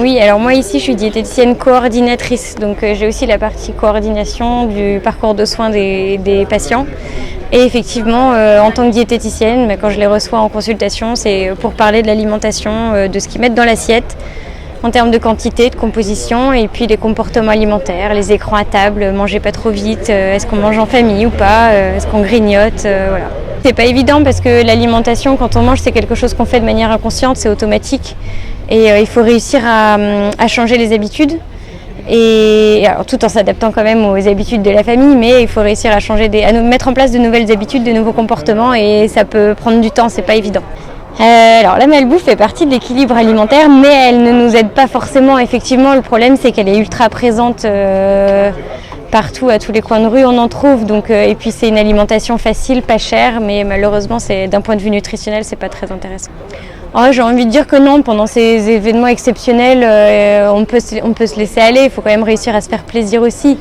Oui, alors moi ici je suis diététicienne coordinatrice, donc j'ai aussi la partie coordination du parcours de soins des patients. Et effectivement, en tant que diététicienne, quand je les reçois en consultation, c'est pour parler de l'alimentation, de ce qu'ils mettent dans l'assiette, en termes de quantité, de composition, et puis des comportements alimentaires, les écrans à table, manger pas trop vite, est-ce qu'on mange en famille ou pas, est-ce qu'on grignote, voilà. C'est pas évident parce que l'alimentation, quand on mange, c'est quelque chose qu'on fait de manière inconsciente, c'est automatique. Et il faut réussir à changer les habitudes, et alors, tout en s'adaptant quand même aux habitudes de la famille, mais il faut réussir à mettre en place de nouvelles habitudes, de nouveaux comportements, et ça peut prendre du temps, c'est pas évident. Alors la malbouffe fait partie de l'équilibre alimentaire, mais elle ne nous aide pas forcément. Effectivement, le problème c'est qu'elle est ultra présente partout, à tous les coins de rue, on en trouve. Donc, et puis c'est une alimentation facile, pas chère, mais malheureusement, d'un point de vue nutritionnel, c'est pas très intéressant. Alors, j'ai envie de dire que non, pendant ces événements exceptionnels, on peut se laisser aller. Il faut quand même réussir à se faire plaisir aussi.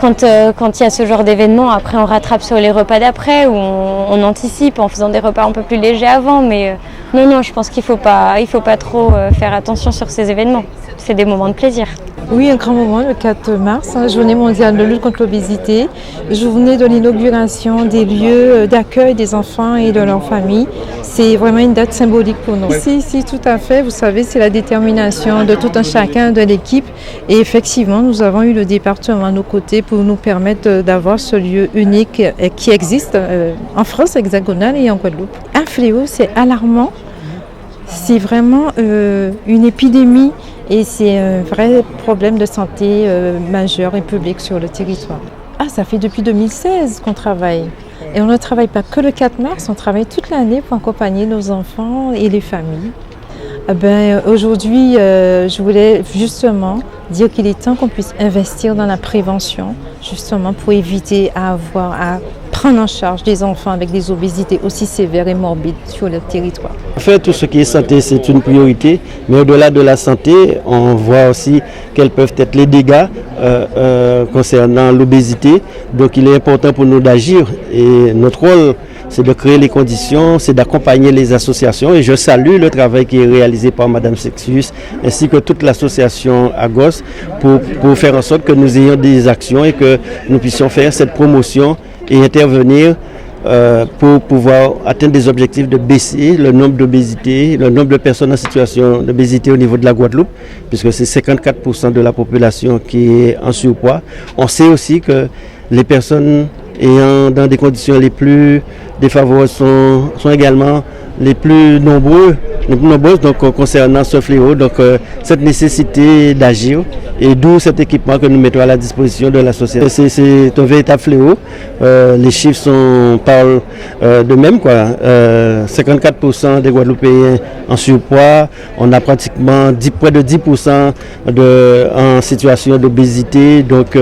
Quand il y a ce genre d'événement, après on rattrape sur les repas d'après, ou on anticipe en faisant des repas un peu plus légers avant. Mais non, je pense qu'il faut pas trop faire attention sur ces événements. C'est des moments de plaisir. Oui, un grand moment, le 4 mars, journée mondiale de lutte contre l'obésité, journée de l'inauguration des lieux d'accueil des enfants et de leurs familles. C'est vraiment une date symbolique pour nous. Si, tout à fait. Vous savez, c'est la détermination de tout un chacun de l'équipe. Et effectivement, nous avons eu le département à nos côtés pour nous permettre d'avoir ce lieu unique qui existe en France hexagonale et en Guadeloupe. Un fléau, c'est alarmant. C'est vraiment une épidémie. Et c'est un vrai problème de santé majeur et public sur le territoire. Ça fait depuis 2016 qu'on travaille. Et on ne travaille pas que le 4 mars, on travaille toute l'année pour accompagner nos enfants et les familles. Aujourd'hui, je voulais justement dire qu'il est temps qu'on puisse investir dans la prévention, justement pour éviter à prendre en charge des enfants avec des obésités aussi sévères et morbides sur le territoire. En fait, tout ce qui est santé, c'est une priorité, mais au-delà de la santé, on voit aussi quels peuvent être les dégâts concernant l'obésité. Donc il est important pour nous d'agir, et notre rôle, c'est de créer les conditions, c'est d'accompagner les associations, et je salue le travail qui est réalisé par Madame Sexius ainsi que toute l'association AGOS pour faire en sorte que nous ayons des actions et que nous puissions faire cette promotion et intervenir pour pouvoir atteindre des objectifs de baisser le nombre d'obésité, le nombre de personnes en situation d'obésité au niveau de la Guadeloupe, puisque c'est 54% de la population qui est en surpoids. On sait aussi que les personnes ayant dans des conditions les plus défavorables sont également les plus nombreuses donc, concernant ce fléau. Donc cette nécessité d'agir, et d'où cet équipement que nous mettons à la disposition de l'association. C'est un véritable fléau. Les chiffres parlent de même, 54% des Guadeloupéens en surpoids. On a pratiquement près de 10% en situation d'obésité. Donc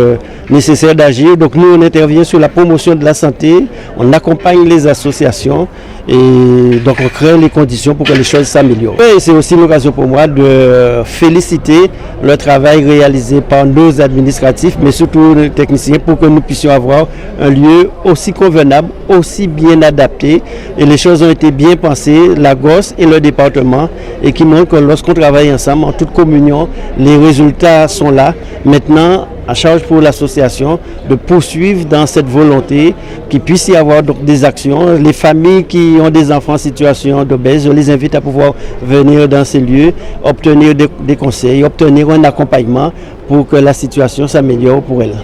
nécessaire d'agir. Donc nous, on intervient sur la promotion de la santé. On accompagne les associations. Et donc on crée les conditions pour que les choses s'améliorent. Et c'est aussi l'occasion pour moi de féliciter le travail réalisé par nos administratifs, mais surtout les techniciens, pour que nous puissions avoir un lieu aussi convenable, aussi bien adapté. Et les choses ont été bien pensées, la GOS et le département, et qui montrent que lorsqu'on travaille ensemble, en toute communion, les résultats sont là. Maintenant, à charge pour l'association de poursuivre dans cette volonté qu'il puisse y avoir donc des actions. Les familles qui ont des enfants en situation d'obèse, je les invite à pouvoir venir dans ces lieux, obtenir des conseils, obtenir un accompagnement pour que la situation s'améliore pour elles.